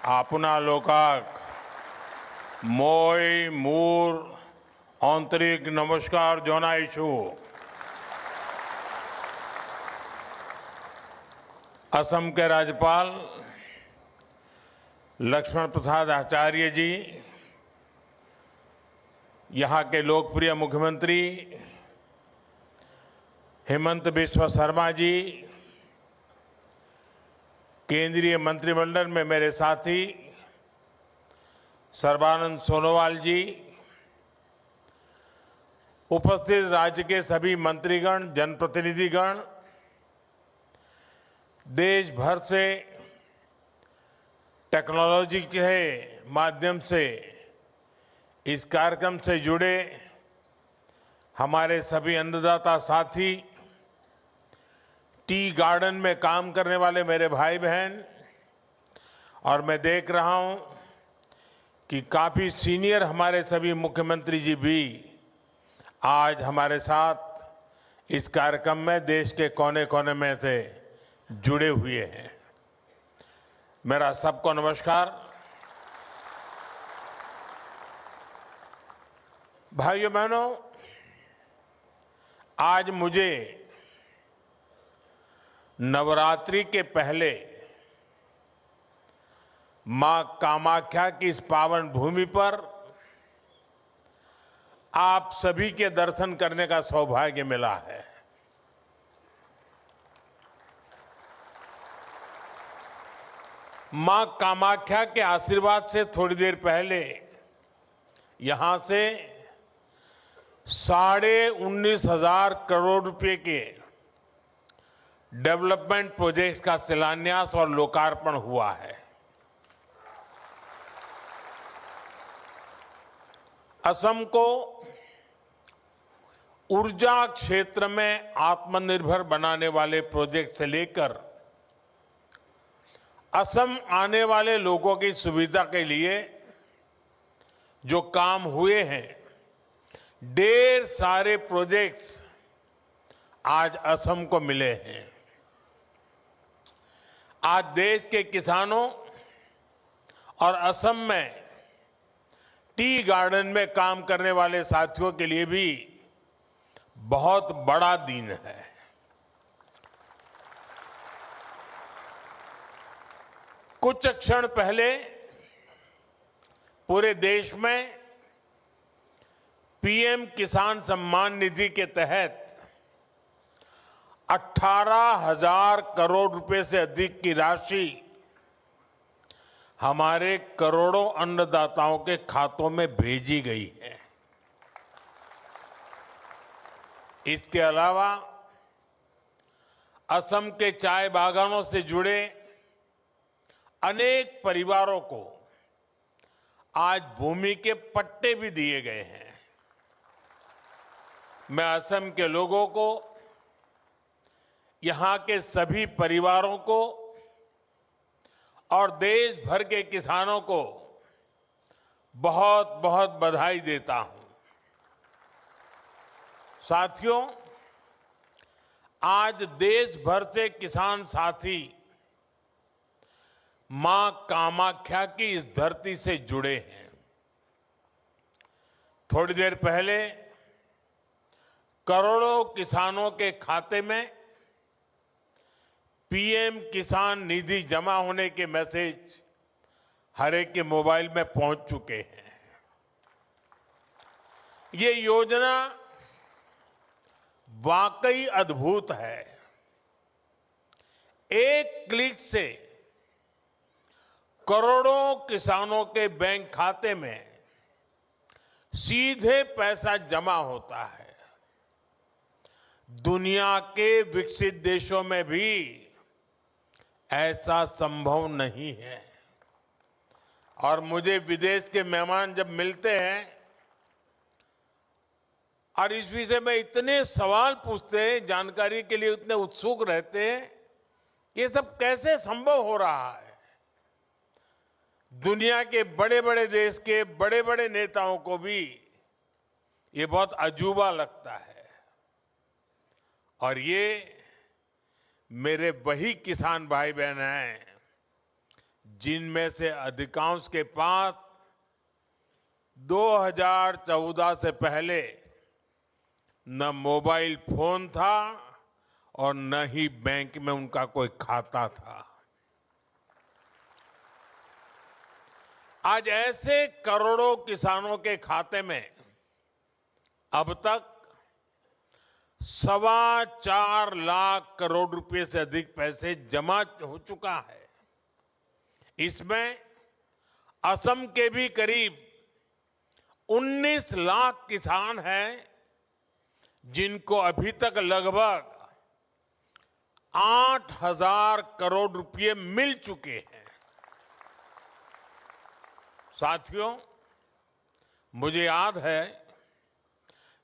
आपणालोकाक मोय मूर आंतरिक नमस्कार जनाइछु। असम के राज्यपाल लक्ष्मण प्रसाद आचार्य जी, यहाँ के लोकप्रिय मुख्यमंत्री हेमंत बिस्वा शर्मा जी, केंद्रीय मंत्रिमंडल में मेरे साथी सर्बानंद सोनोवाल जी, उपस्थित राज्य के सभी मंत्रीगण, जनप्रतिनिधिगण, देश भर से टेक्नोलॉजी के माध्यम से इस कार्यक्रम से जुड़े हमारे सभी अन्नदाता साथी, टी गार्डन में काम करने वाले मेरे भाई बहन, और मैं देख रहा हूं कि काफी सीनियर हमारे सभी मुख्यमंत्री जी भी आज हमारे साथ इस कार्यक्रम में देश के कोने कोने में से जुड़े हुए हैं। मेरा सबको नमस्कार। भाइयों बहनों, आज मुझे नवरात्रि के पहले मां कामाख्या की इस पावन भूमि पर आप सभी के दर्शन करने का सौभाग्य मिला है। मां कामाख्या के आशीर्वाद से थोड़ी देर पहले यहां से 19,500 करोड़ रुपए के डेवलपमेंट प्रोजेक्ट्स का शिलान्यास और लोकार्पण हुआ है। असम को ऊर्जा क्षेत्र में आत्मनिर्भर बनाने वाले प्रोजेक्ट से लेकर असम आने वाले लोगों की सुविधा के लिए जो काम हुए हैं, ढेर सारे प्रोजेक्ट्स आज असम को मिले हैं। आज देश के किसानों और असम में टी गार्डन में काम करने वाले साथियों के लिए भी बहुत बड़ा दिन है। कुछ क्षण पहले पूरे देश में पीएम किसान सम्मान निधि के तहत 18,000 करोड़ रुपए से अधिक की राशि हमारे करोड़ों अन्नदाताओं के खातों में भेजी गई है। इसके अलावा असम के चाय बागानों से जुड़े अनेक परिवारों को आज भूमि के पट्टे भी दिए गए हैं। मैं असम के लोगों को, यहां के सभी परिवारों को और देश भर के किसानों को बहुत बहुत बधाई देता हूं। साथियों, आज देश भर से किसान साथी मां कामाख्या की इस धरती से जुड़े हैं। थोड़ी देर पहले करोड़ों किसानों के खाते में पीएम किसान निधि जमा होने के मैसेज हर एक के मोबाइल में पहुंच चुके हैं। ये योजना वाकई अद्भुत है। एक क्लिक से करोड़ों किसानों के बैंक खाते में सीधे पैसा जमा होता है। दुनिया के विकसित देशों में भी ऐसा संभव नहीं है। और मुझे विदेश के मेहमान जब मिलते हैं और इस विषय में इतने सवाल पूछते हैं, जानकारी के लिए इतने उत्सुक रहते हैं, ये सब कैसे संभव हो रहा है। दुनिया के बड़े बड़े देश के बड़े बड़े नेताओं को भी ये बहुत अजूबा लगता है। और ये मेरे वही किसान भाई बहन हैं जिनमें से अधिकांश के पास 2014 से पहले न मोबाइल फोन था और न ही बैंक में उनका कोई खाता था। आज ऐसे करोड़ों किसानों के खाते में अब तक 4.25 लाख करोड़ रुपए से अधिक पैसे जमा हो चुका है। इसमें असम के भी करीब 19 लाख किसान हैं जिनको अभी तक लगभग 8,000 करोड़ रुपए मिल चुके हैं। साथियों, मुझे याद है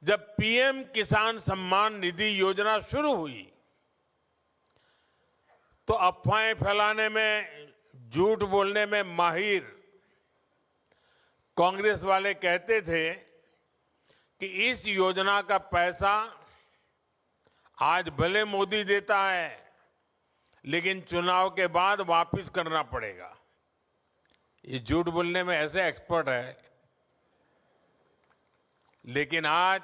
जब पीएम किसान सम्मान निधि योजना शुरू हुई तो अफवाहें फैलाने में, झूठ बोलने में माहिर कांग्रेस वाले कहते थे कि इस योजना का पैसा आज भले मोदी देता है लेकिन चुनाव के बाद वापस करना पड़ेगा। ये झूठ बोलने में ऐसे एक्सपर्ट है। लेकिन आज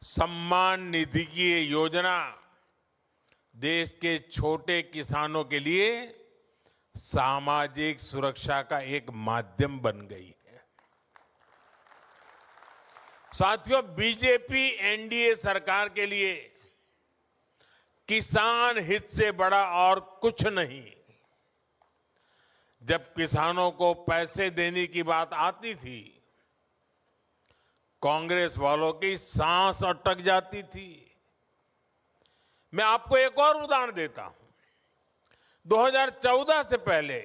सम्मान निधि की ये योजना देश के छोटे किसानों के लिए सामाजिक सुरक्षा का एक माध्यम बन गई है। साथियों, बीजेपी एनडीए सरकार के लिए किसान हित से बड़ा और कुछ नहीं। जब किसानों को पैसे देने की बात आती थी, कांग्रेस वालों की सांस अटक जाती थी। मैं आपको एक और उदाहरण देता हूं। 2014 से पहले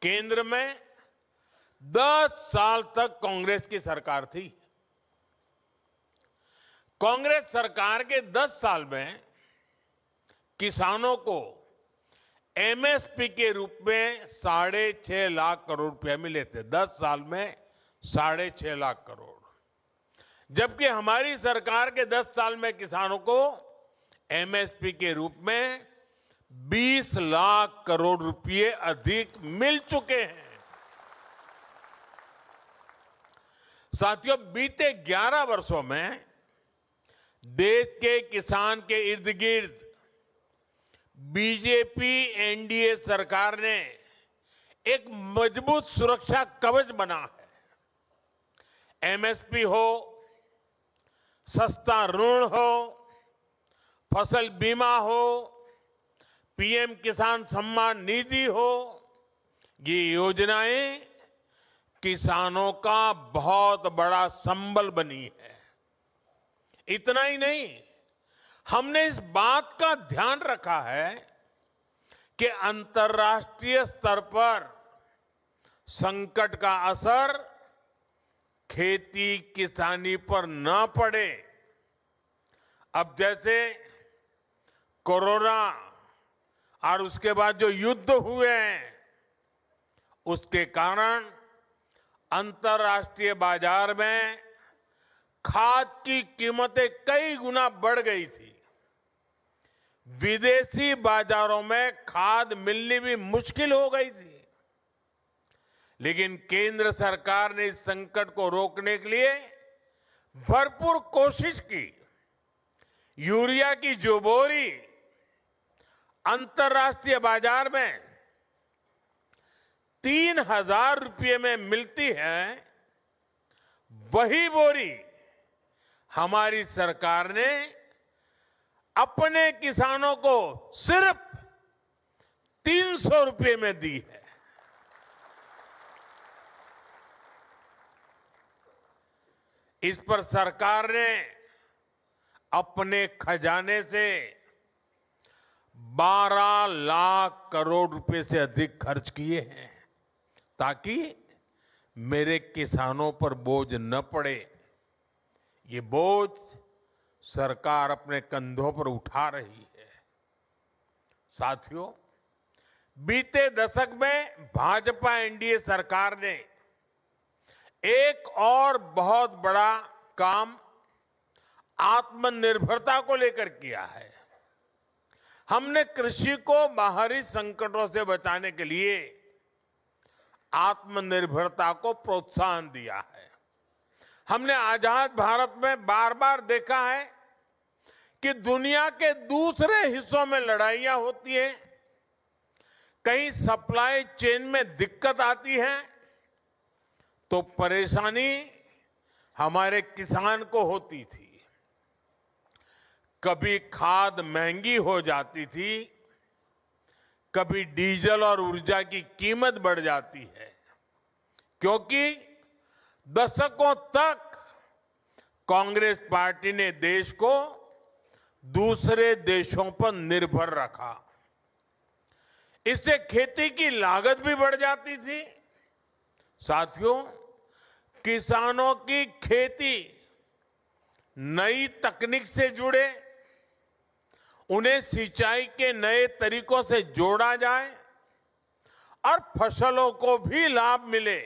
केंद्र में 10 साल तक कांग्रेस की सरकार थी। कांग्रेस सरकार के 10 साल में किसानों को एमएसपी के रूप में 6.5 लाख करोड़ रुपया मिले थे। 10 साल में 6.5 लाख करोड़। जबकि हमारी सरकार के 10 साल में किसानों को एमएसपी के रूप में 20 लाख करोड़ रुपए अधिक मिल चुके हैं। साथियों, बीते 11 वर्षों में देश के किसान के इर्द गिर्द बीजेपी एनडीए सरकार ने एक मजबूत सुरक्षा कवच बना है। एमएसपी हो, सस्ता ऋण हो, फसल बीमा हो, पीएम किसान सम्मान निधि हो, ये योजनाएं किसानों का बहुत बड़ा संबल बनी है। इतना ही नहीं, हमने इस बात का ध्यान रखा है कि अंतर्राष्ट्रीय स्तर पर संकट का असर खेती किसानी पर न पड़े। अब जैसे कोरोना और उसके बाद जो युद्ध हुए हैं, उसके कारण अंतर्राष्ट्रीय बाजार में खाद की कीमतें कई गुना बढ़ गई थी। विदेशी बाजारों में खाद मिलनी भी मुश्किल हो गई थी। लेकिन केंद्र सरकार ने इस संकट को रोकने के लिए भरपूर कोशिश की। यूरिया की जो बोरी अंतर्राष्ट्रीय बाजार में 3,000 रुपये में मिलती है, वही बोरी हमारी सरकार ने अपने किसानों को सिर्फ 300 रुपये में दी है। इस पर सरकार ने अपने खजाने से 12 लाख करोड़ रुपए से अधिक खर्च किए हैं ताकि मेरे किसानों पर बोझ न पड़े। ये बोझ सरकार अपने कंधों पर उठा रही है। साथियों, बीते दशक में भाजपा एनडीए सरकार ने एक और बहुत बड़ा काम आत्मनिर्भरता को लेकर किया है। हमने कृषि को बाहरी संकटों से बचाने के लिए आत्मनिर्भरता को प्रोत्साहन दिया है। हमने आजाद भारत में बार बार देखा है कि दुनिया के दूसरे हिस्सों में लड़ाइयां होती हैं, कहीं सप्लाई चेन में दिक्कत आती है तो परेशानी हमारे किसान को होती थी। कभी खाद महंगी हो जाती थी, कभी डीजल और ऊर्जा की कीमत बढ़ जाती है, क्योंकि दशकों तक कांग्रेस पार्टी ने देश को दूसरे देशों पर निर्भर रखा। इससे खेती की लागत भी बढ़ जाती थी। साथियों, किसानों की खेती नई तकनीक से जुड़े, उन्हें सिंचाई के नए तरीकों से जोड़ा जाए और फसलों को भी लाभ मिले,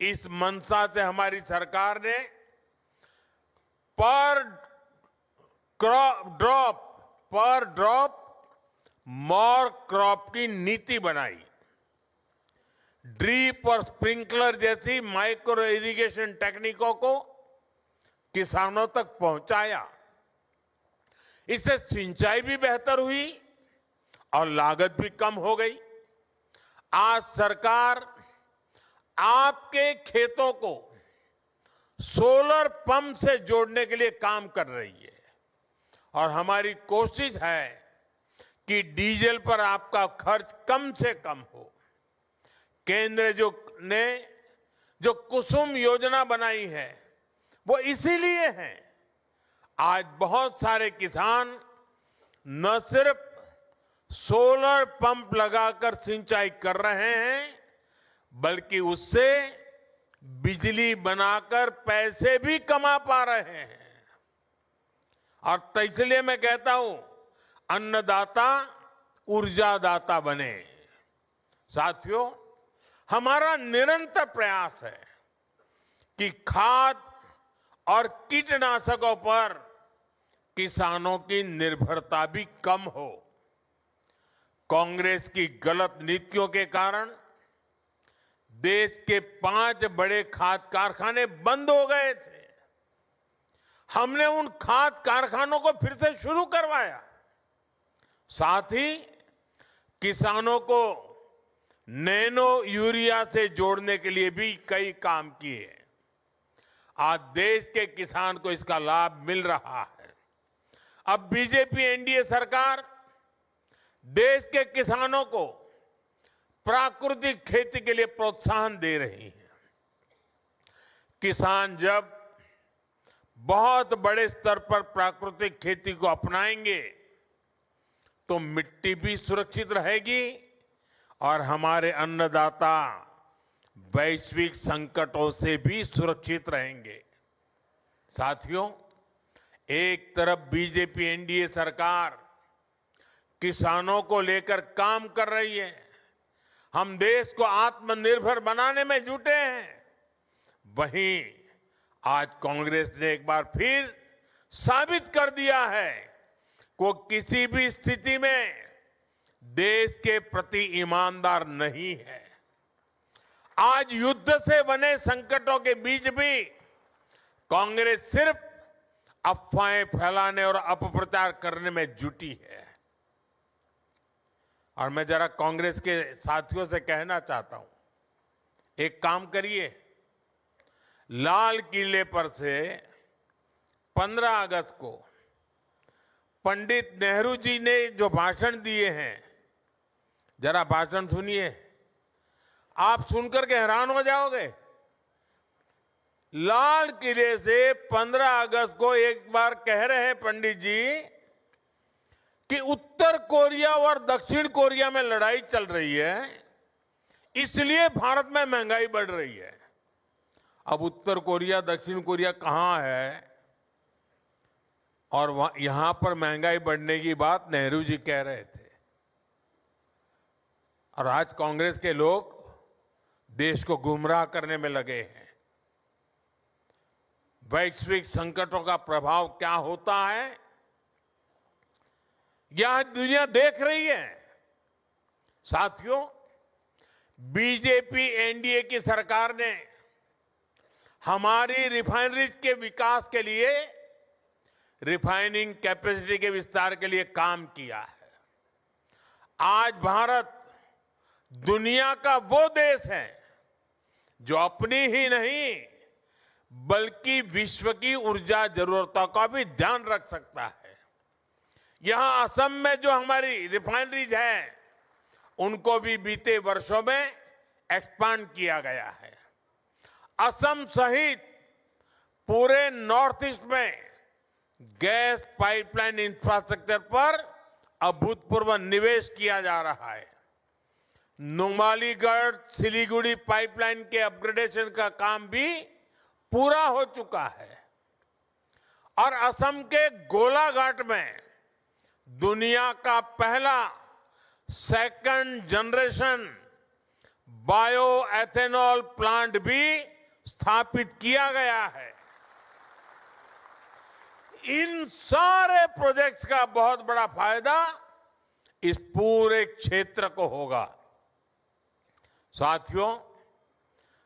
इस मंशा से हमारी सरकार ने पर ड्रॉप मोर क्रॉप की नीति बनाई। ड्रिप और स्प्रिंकलर जैसी माइक्रो इरिगेशन टेक्निकों को किसानों तक पहुंचाया। इससे सिंचाई भी बेहतर हुई और लागत भी कम हो गई। आज सरकार आपके खेतों को सोलर पंप से जोड़ने के लिए काम कर रही है और हमारी कोशिश है कि डीजल पर आपका खर्च कम से कम हो। केंद्र ने जो कुसुम योजना बनाई है वो इसीलिए है। आज बहुत सारे किसान न सिर्फ सोलर पंप लगाकर सिंचाई कर रहे हैं, बल्कि उससे बिजली बनाकर पैसे भी कमा पा रहे हैं। और तो इसलिए मैं कहता हूं, अन्नदाता ऊर्जादाता बने। साथियों, हमारा निरंतर प्रयास है कि खाद और कीटनाशकों पर किसानों की निर्भरता भी कम हो। कांग्रेस की गलत नीतियों के कारण देश के 5 बड़े खाद कारखाने बंद हो गए थे। हमने उन खाद कारखानों को फिर से शुरू करवाया। साथ ही किसानों को नैनो यूरिया से जोड़ने के लिए भी कई काम किए। आज देश के किसान को इसका लाभ मिल रहा है। अब बीजेपी एनडीए सरकार देश के किसानों को प्राकृतिक खेती के लिए प्रोत्साहन दे रही है। किसान जब बहुत बड़े स्तर पर प्राकृतिक खेती को अपनाएंगे तो मिट्टी भी सुरक्षित रहेगी और हमारे अन्नदाता वैश्विक संकटों से भी सुरक्षित रहेंगे। साथियों, एक तरफ बीजेपी एनडीए सरकार किसानों को लेकर काम कर रही है, हम देश को आत्मनिर्भर बनाने में जुटे हैं। वहीं आज कांग्रेस ने एक बार फिर साबित कर दिया है कि वो किसी भी स्थिति में देश के प्रति ईमानदार नहीं है। आज युद्ध से बने संकटों के बीच भी कांग्रेस सिर्फ अफवाहें फैलाने और अपप्रचार करने में जुटी है। और मैं जरा कांग्रेस के साथियों से कहना चाहता हूं, एक काम करिए, लाल किले पर से 15 अगस्त को पंडित नेहरू जी ने जो भाषण दिए हैं, जरा भाषण सुनिए, आप सुनकर के हैरान हो जाओगे। लाल किले से 15 अगस्त को एक बार कह रहे हैं पंडित जी कि उत्तर कोरिया और दक्षिण कोरिया में लड़ाई चल रही है, इसलिए भारत में महंगाई बढ़ रही है। अब उत्तर कोरिया दक्षिण कोरिया कहां है और यहां पर महंगाई बढ़ने की बात नेहरू जी कह रहे थे। और आज कांग्रेस के लोग देश को गुमराह करने में लगे हैं। वैश्विक संकटों का प्रभाव क्या होता है, यह दुनिया देख रही है। साथियों, बीजेपी एनडीए की सरकार ने हमारी रिफाइनरीज के विकास के लिए, रिफाइनिंग कैपेसिटी के विस्तार के लिए काम किया है। आज भारत दुनिया का वो देश है जो अपनी ही नहीं बल्कि विश्व की ऊर्जा जरूरतों का भी ध्यान रख सकता है। यहां असम में जो हमारी रिफाइनरीज है, उनको भी बीते वर्षों में एक्सपांड किया गया है। असम सहित पूरे नॉर्थ ईस्ट में गैस पाइपलाइन इंफ्रास्ट्रक्चर पर अभूतपूर्व निवेश किया जा रहा है। नुमालीगढ़ सिलीगुड़ी पाइपलाइन के अपग्रेडेशन का काम भी पूरा हो चुका है और असम के गोलाघाट में दुनिया का पहला second generation bio ethanol plant भी स्थापित किया गया है। इन सारे प्रोजेक्ट्स का बहुत बड़ा फायदा इस पूरे क्षेत्र को होगा। साथियों,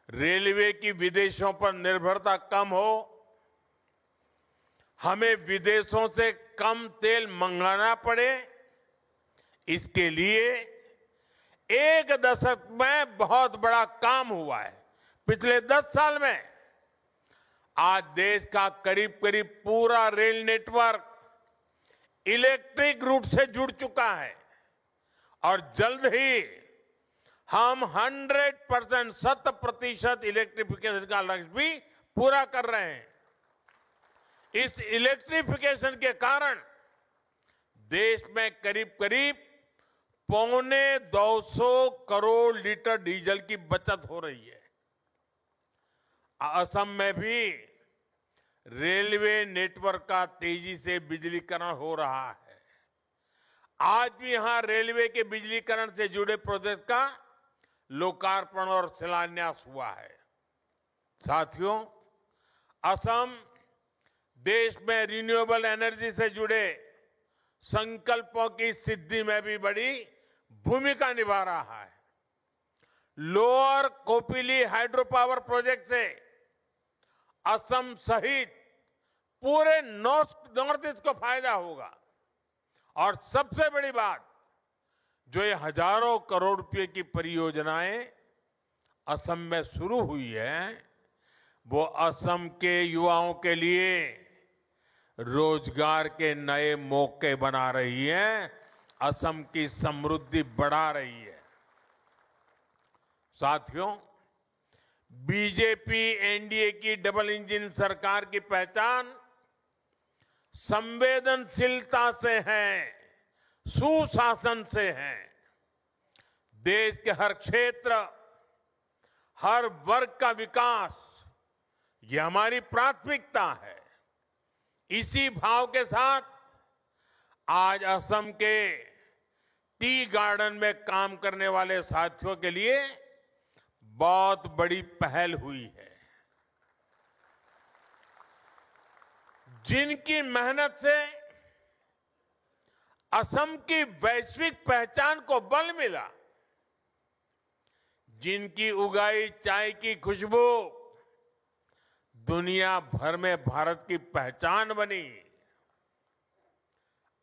रेलवे की विदेशों पर निर्भरता कम हो, हमें विदेशों से कम तेल मंगाना पड़े, इसके लिए एक दशक में बहुत बड़ा काम हुआ है। पिछले 10 साल में आज देश का करीब करीब पूरा रेल नेटवर्क इलेक्ट्रिक रूट से जुड़ चुका है और जल्द ही हम 100% 100% इलेक्ट्रिफिकेशन का लक्ष्य भी पूरा कर रहे हैं। इस इलेक्ट्रिफिकेशन के कारण देश में करीब करीब 250 करोड़ लीटर डीजल की बचत हो रही है। असम में भी रेलवे नेटवर्क का तेजी से बिजलीकरण हो रहा है। आज भी यहां रेलवे के बिजलीकरण से जुड़े प्रोजेक्ट का लोकार्पण और शिलान्यास हुआ है। साथियों, असम देश में रिन्यूएबल एनर्जी से जुड़े संकल्पों की सिद्धि में भी बड़ी भूमिका निभा रहा है। Lower Kopili hydro power project से असम सहित पूरे नॉर्थ ईस्ट को फायदा होगा और सबसे बड़ी बात, जो ये हजारों करोड़ रुपए की परियोजनाएं असम में शुरू हुई है, वो असम के युवाओं के लिए रोजगार के नए मौके बना रही है, असम की समृद्धि बढ़ा रही है। साथियों, बीजेपी एनडीए की डबल इंजन सरकार की पहचान संवेदनशीलता से है, सुशासन से है। देश के हर क्षेत्र, हर वर्ग का विकास, ये हमारी प्राथमिकता है। इसी भाव के साथ आज असम के टी गार्डन में काम करने वाले साथियों के लिए बहुत बड़ी पहल हुई है। जिनकी मेहनत से असम की वैश्विक पहचान को बल मिला, जिनकी उगाई चाय की खुशबू दुनिया भर में भारत की पहचान बनी,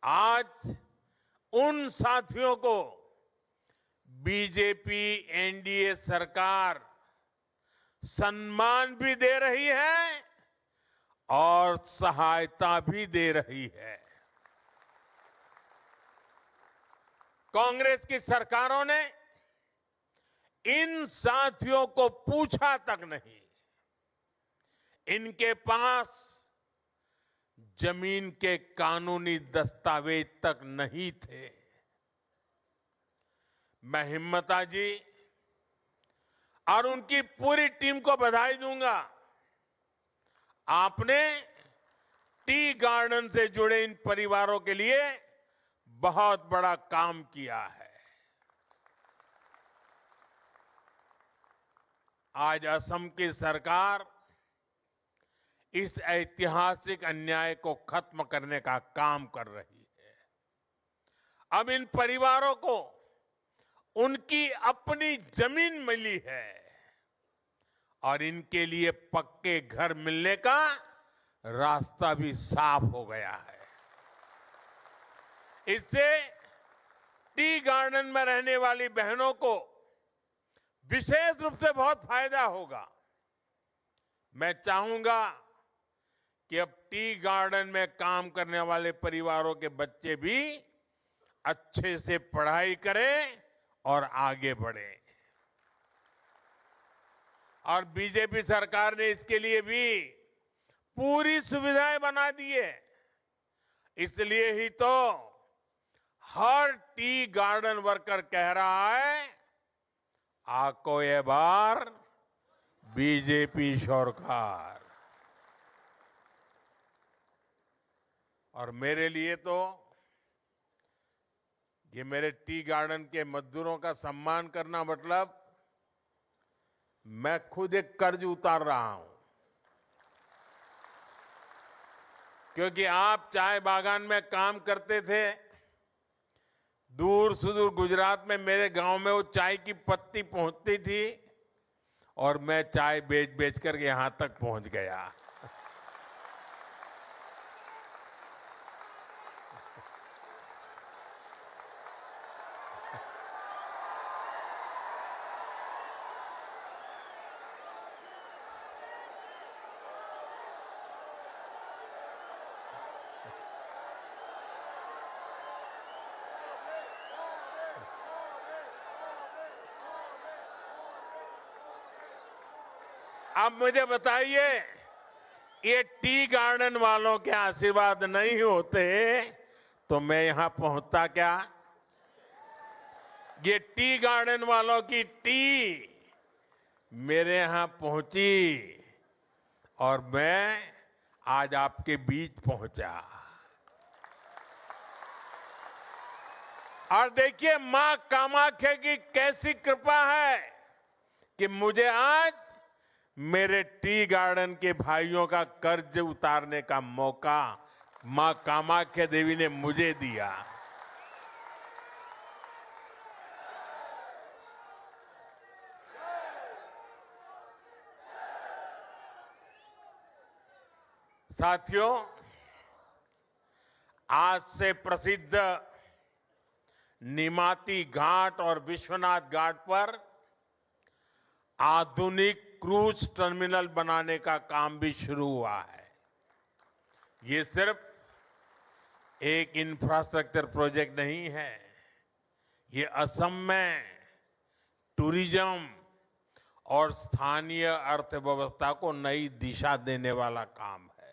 आज उन साथियों को बीजेपी एनडीए सरकार सम्मान भी दे रही है और सहायता भी दे रही है। कांग्रेस की सरकारों ने इन साथियों को पूछा तक नहीं, इनके पास जमीन के कानूनी दस्तावेज तक नहीं थे। मैं हिम्मता जी और उनकी पूरी टीम को बधाई दूंगा। आपने टी गार्डन से जुड़े इन परिवारों के लिए बहुत बड़ा काम किया है। आज असम की सरकार इस ऐतिहासिक अन्याय को खत्म करने का काम कर रही है। अब इन परिवारों को उनकी अपनी जमीन मिली है और इनके लिए पक्के घर मिलने का रास्ता भी साफ हो गया है। इससे टी गार्डन में रहने वाली बहनों को विशेष रूप से बहुत फायदा होगा। मैं चाहूंगा कि अब टी गार्डन में काम करने वाले परिवारों के बच्चे भी अच्छे से पढ़ाई करें और आगे बढ़ें। और बीजेपी सरकार ने इसके लिए भी पूरी सुविधाएं बना दी है। इसलिए ही तो हर टी गार्डन वर्कर कह रहा है, आको ये बार बीजेपी सरकार। और मेरे लिए तो ये मेरे टी गार्डन के मजदूरों का सम्मान करना मतलब मैं खुद एक कर्ज उतार रहा हूं, क्योंकि आप चाय बागान में काम करते थे। दूर सुदूर गुजरात में मेरे गांव में वो चाय की पत्ती पहुंचती थी और मैं चाय बेच बेच करके यहां तक पहुंच गया। अब मुझे बताइए, ये टी गार्डन वालों के आशीर्वाद नहीं होते तो मैं यहां पहुंचता क्या? ये टी गार्डन वालों की टी मेरे यहां पहुंची और मैं आज आपके बीच पहुंचा। और देखिए मां कामाख्या की कैसी कृपा है कि मुझे आज मेरे टी गार्डन के भाइयों का कर्ज उतारने का मौका मां कामाख्या देवी ने मुझे दिया। साथियों, आज से प्रसिद्ध निमाती घाट और विश्वनाथ घाट पर आधुनिक क्रूज टर्मिनल बनाने का काम भी शुरू हुआ है। ये सिर्फ एक इंफ्रास्ट्रक्चर प्रोजेक्ट नहीं है, ये असम में टूरिज्म और स्थानीय अर्थव्यवस्था को नई दिशा देने वाला काम है।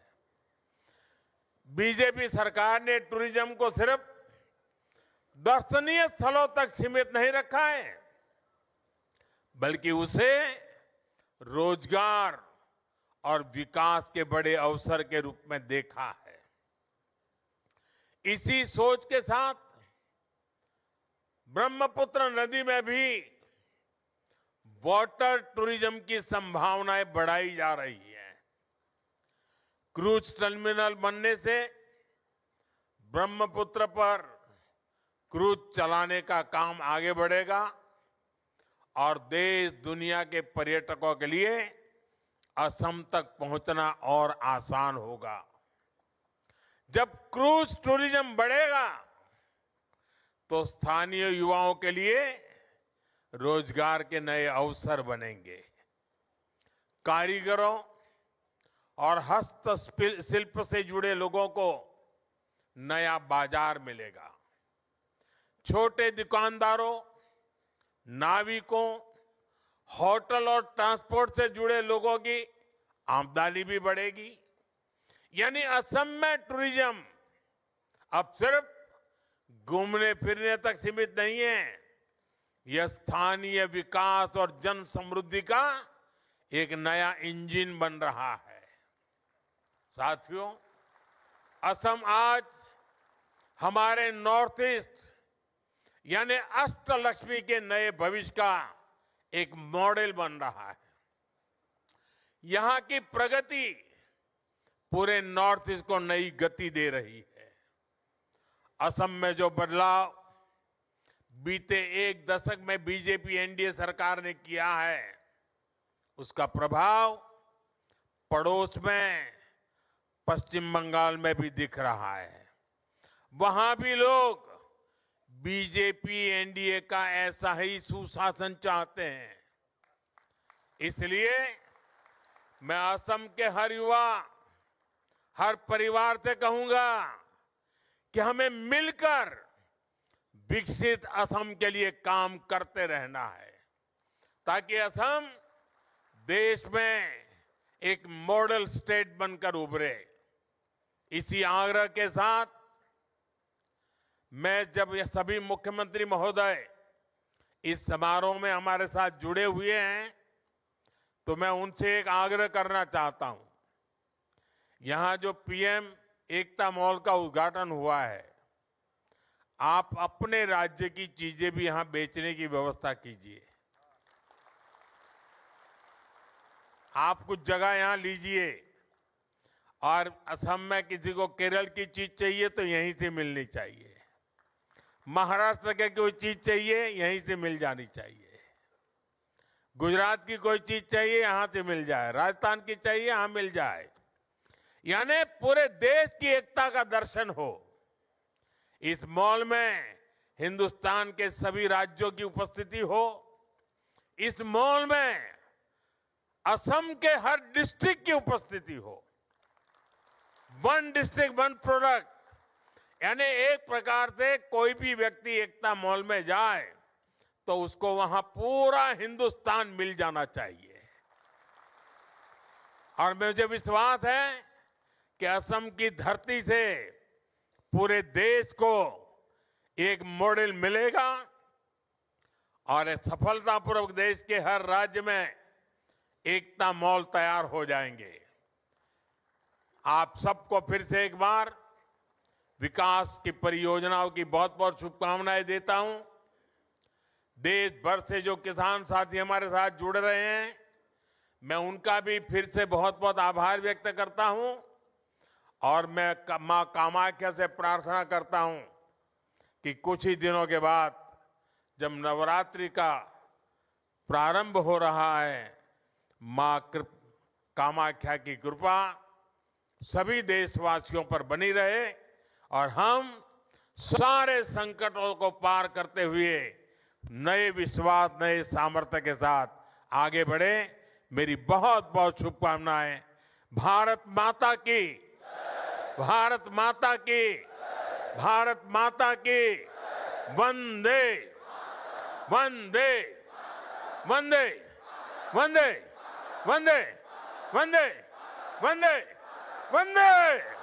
बीजेपी सरकार ने टूरिज्म को सिर्फ दर्शनीय स्थलों तक सीमित नहीं रखा है, बल्कि उसे रोजगार और विकास के बड़े अवसर के रूप में देखा है। इसी सोच के साथ ब्रह्मपुत्र नदी में भी वाटर टूरिज्म की संभावनाएं बढ़ाई जा रही है। क्रूज टर्मिनल बनने से ब्रह्मपुत्र पर क्रूज चलाने का काम आगे बढ़ेगा और देश दुनिया के पर्यटकों के लिए असम तक पहुंचना और आसान होगा। जब क्रूज टूरिज्म बढ़ेगा तो स्थानीय युवाओं के लिए रोजगार के नए अवसर बनेंगे। कारीगरों और हस्तशिल्प से जुड़े लोगों को नया बाजार मिलेगा। छोटे दुकानदारों, नाविकों, होटल और ट्रांसपोर्ट से जुड़े लोगों की आमदनी भी बढ़ेगी। यानी असम में टूरिज्म अब सिर्फ घूमने फिरने तक सीमित नहीं है, यह स्थानीय विकास और जन समृद्धि का एक नया इंजन बन रहा है। साथियों, असम आज हमारे नॉर्थ ईस्ट यानी अष्टलक्ष्मी के नए भविष्य का एक मॉडल बन रहा है। यहां की प्रगति पूरे नॉर्थ ईस्ट को नई गति दे रही है। असम में जो बदलाव बीते एक दशक में बीजेपी एनडीए सरकार ने किया है, उसका प्रभाव पड़ोस में पश्चिम बंगाल में भी दिख रहा है। वहां भी लोग बीजेपी एनडीए का ऐसा ही सुशासन चाहते हैं। इसलिए मैं असम के हर युवा, हर परिवार से कहूंगा कि हमें मिलकर विकसित असम के लिए काम करते रहना है, ताकि असम देश में एक मॉडल स्टेट बनकर उभरे। इसी आग्रह के साथ मैं जब ये सभी मुख्यमंत्री महोदय इस समारोह में हमारे साथ जुड़े हुए हैं, तो मैं उनसे एक आग्रह करना चाहता हूं। यहां जो पीएम एकता मॉल का उद्घाटन हुआ है, आप अपने राज्य की चीजें भी यहां बेचने की व्यवस्था कीजिए। आप कुछ जगह यहां लीजिए, और असम में किसी को केरल की चीज चाहिए तो यहीं से मिलनी चाहिए, महाराष्ट्र के कोई चीज चाहिए यहीं से मिल जानी चाहिए, गुजरात की कोई चीज चाहिए यहां से मिल जाए, राजस्थान की चाहिए यहां मिल जाए। यानी पूरे देश की एकता का दर्शन हो। इस मॉल में हिंदुस्तान के सभी राज्यों की उपस्थिति हो। इस मॉल में असम के हर डिस्ट्रिक्ट की उपस्थिति हो। वन डिस्ट्रिक्ट वन प्रोडक्ट, यानी एक प्रकार से कोई भी व्यक्ति एकता मॉल में जाए तो उसको वहां पूरा हिंदुस्तान मिल जाना चाहिए। और मुझे विश्वास है कि असम की धरती से पूरे देश को एक मॉडल मिलेगा और सफलतापूर्वक देश के हर राज्य में एकता मॉल तैयार हो जाएंगे। आप सबको फिर से एक बार विकास की परियोजनाओं की बहुत बहुत शुभकामनाएं देता हूं। देश भर से जो किसान साथी हमारे साथ जुड़ रहे हैं, मैं उनका भी फिर से बहुत बहुत आभार व्यक्त करता हूं। और मैं मां कामाख्या से प्रार्थना करता हूं कि कुछ ही दिनों के बाद जब नवरात्रि का प्रारंभ हो रहा है, मां कामाख्या की कृपा सभी देशवासियों पर बनी रहे और हम सारे संकटों को पार करते हुए नए विश्वास, नए सामर्थ्य के साथ आगे बढ़े। मेरी बहुत बहुत शुभकामनाएं। भारत माता की, भारत माता की, भारत माता की। वंदे वंदे वंदे वंदे वंदे वंदे वंदे वंदे।